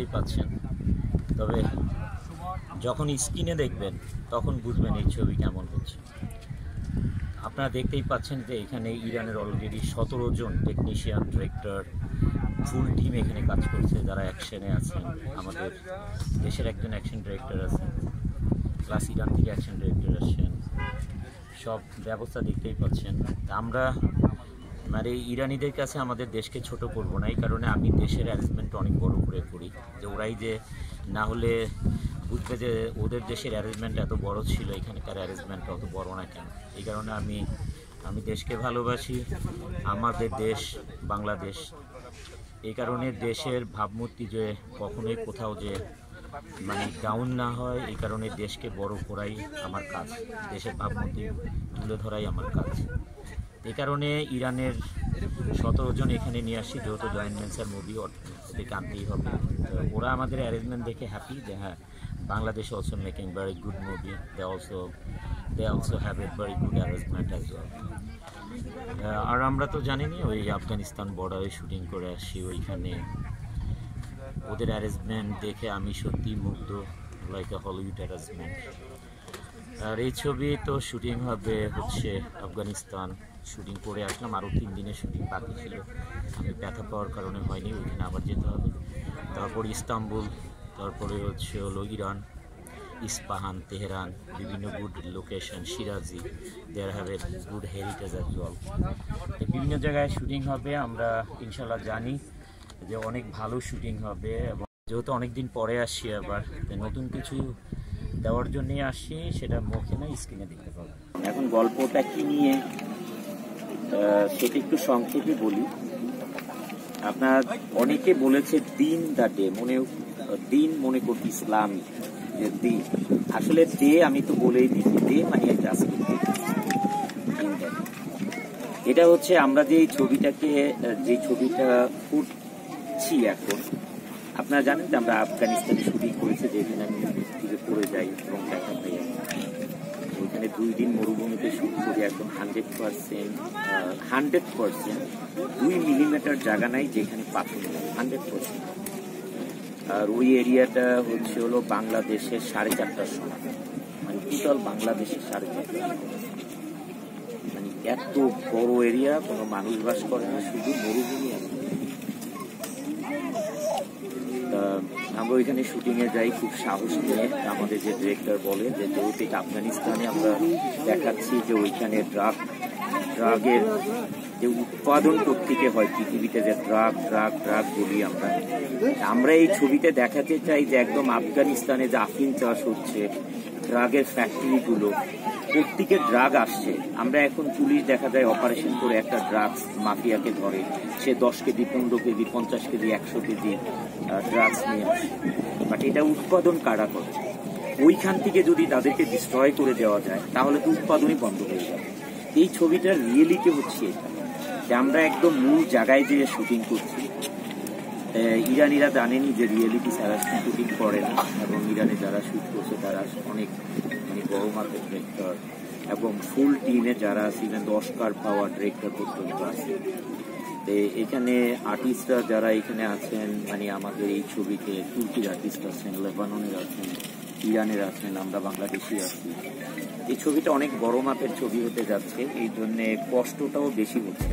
দেখতেই পাচ্ছেন, তবে যখন স্ক্রিনে দেখবেন তখন বুঝবেন এই ছবি কেমন হচ্ছে। আপনারা দেখতেই পাচ্ছেন যে এখানে ইরানের অলরেডি 17 জন টেকনিশিয়ান, ডিরেক্টর, ফুল টিম এখানে কাজ করছে, যারা অ্যাকশনে আছেন। আমাদের দেশের একজন অ্যাকশন ডিরেক্টর আছেন, প্লাস ইরান থেকে অ্যাকশন ডিরেক্টর আসছেন। সব ব্যবস্থা দেখতেই পাচ্ছেন। আমরা মানে ইরানিদের কাছে আমাদের দেশকে ছোট করবো না, এই কারণে আমি দেশের অ্যারেঞ্জমেন্ট অনেক বড় করে করি, যে ওরাই যে না হলে বুঝবে যে ওদের দেশের অ্যারেঞ্জমেন্ট এত বড় ছিল, এখানকার অ্যারেঞ্জমেন্ট অত বড় না কেন। এই কারণে আমি দেশকে ভালোবাসি, আমাদের দেশ বাংলাদেশ। এই কারণে দেশের ভাবমূর্তি যে কখনোই কোথাও যে মানে ডাউন না হয়, এই কারণে দেশকে বড় করাই আমার কাজ, দেশের ভাবমূর্তি তুলে ধরাই আমার কাজ। এই কারণে ইরানের 17 জন এখানে নিয়ে আসি, যেহেতু জয়েন্ট ভেঞ্চার মুভি ওদেরকে আনতেই হবে। ওরা আমাদের অ্যারেঞ্জমেন্ট দেখে হ্যাপি যে হ্যাঁ, Bangladesh also making very good movie, they also have a very good arrangement as well. আর আমরা তো জানিনি, ওই আফগানিস্তান বর্ডারে শুটিং করে আসি, ওইখানে ওদের অ্যারেঞ্জমেন্ট দেখে আমি সত্যি মুগ্ধ, লাইক এ হলিউড অ্যারেঞ্জমেন্ট। আর এই ছবি তো শুটিং হবে হচ্ছে আফগানিস্তান, শুটিং করে আসলাম, আরও 3 দিনের শুটিং বাকি ছিল, আমি ব্যথা পাওয়ার কারণে হয়নি, ওইখানে আবার যেতে হবে। তারপর ইস্তাম্বুল, তারপরে হচ্ছে হলো ইরান, ইস্পাহান, তেহরান, বিভিন্ন গুড লোকেশন, সিরাজি, there have a good heritage as well. বিভিন্ন জায়গায় শুটিং হবে, আমরা ইনশাল্লাহ জানি যে অনেক ভালো শুটিং হবে। এবং যেহেতু অনেকদিন পরে আসছি, আবার নতুন কিছু দেওয়ার জন্যই আসছি, সেটা মুখে না স্ক্রিনে দেখতে পাবো। এখন গল্পটা কি নিয়ে সেটা একটু সংক্ষেপে বলি। আপনার অনেকে বলেছে দিন দা ডে, দিন মনে করতে ইসলামী যে দিন, আসলে ডে আমি তো বলেই দিচ্ছি, ডে মানে একটা আজকে এটা হচ্ছে আমরা যে ছবিটা করছি এখন, আপনারা জানেন যে আমরা আফগানিস্তানে শুটিং করেছি, যেখানে আমি থেকে পড়ে যাই এবং দেখা পাই। ওইখানে 2 দিন মরুভূমিতে শুট করি, একদম 100% 2 মিলিমিটার জায়গা নাই যেখানে পাথর নেই, 100%। আর ওই এরিয়াটা হচ্ছে হলো বাংলাদেশের 4:30টার সময়, মানে টোটাল বাংলাদেশের 4:30টার, মানে এত বড় এরিয়া, কোনো মানুষ বাস করে না, শুধু মরুভূমি আছে। আমরা ওইখানে শুটিংয়ে যাই খুব সাহস নিয়ে। আমাদের যে ডিরেক্টর বলে যে যেহেতু আফগানিস্তানে আমরা দেখাচ্ছি যে ওইখানে ড্রাগের যে উৎপাদন প্রত্যেকে হয় পৃথিবীতে, যে ড্রাগ বলি আমরা এই ছবিতে দেখাতে চাই যে একদম আফগানিস্তানে যে আফিম চাষ হচ্ছে, ড্রাগের ফ্যাক্টরিগুলো, প্রত্যেকের ড্রাগ আসছে। আমরা এখন পুলিশ দেখা যায় অপারেশন করে একটা ড্রাগস মাফিয়াকে ধরে, সে 10 KG, 15 KG, 50 KG, 100 KG drugs নিয়ে আসে, বাট এটা উৎপাদন কারা করে? ওইখান থেকে যদি তাদেরকে ডিস্ট্রয় করে দেওয়া যায় তাহলে তো উৎপাদনই বন্ধ হয়ে যাবে। এই ছবিটার রিয়েলিটি হচ্ছে এটা, যে আমরা একদম মূল জায়গায় যেয়ে শুটিং করছি। ইরানিরা জানেনি যে রিয়েলিটি ছাড়া শুটিং করে না, এবং ইরানে যারা শুট করছে তারা অনেক মানে বড় মাপের ডিরেক্টর, এবং ফুল টিমে যারা ছিলেন 10 অস্কার পাওয়া ডিরেক্টর পর্যন্ত আছে। এখানে আর্টিস্টরা যারা এখানে আছেন, মানে আমাদের এই ছবিতে তুর্কির আর্টিস্ট আছেন, লেবাননের আছেন, ইরানের আছেন, আমরা বাংলাদেশি আছি। এই ছবিটা অনেক বড় মাপের ছবি হতে যাচ্ছে, এই জন্যে কষ্টটাও বেশি হচ্ছে।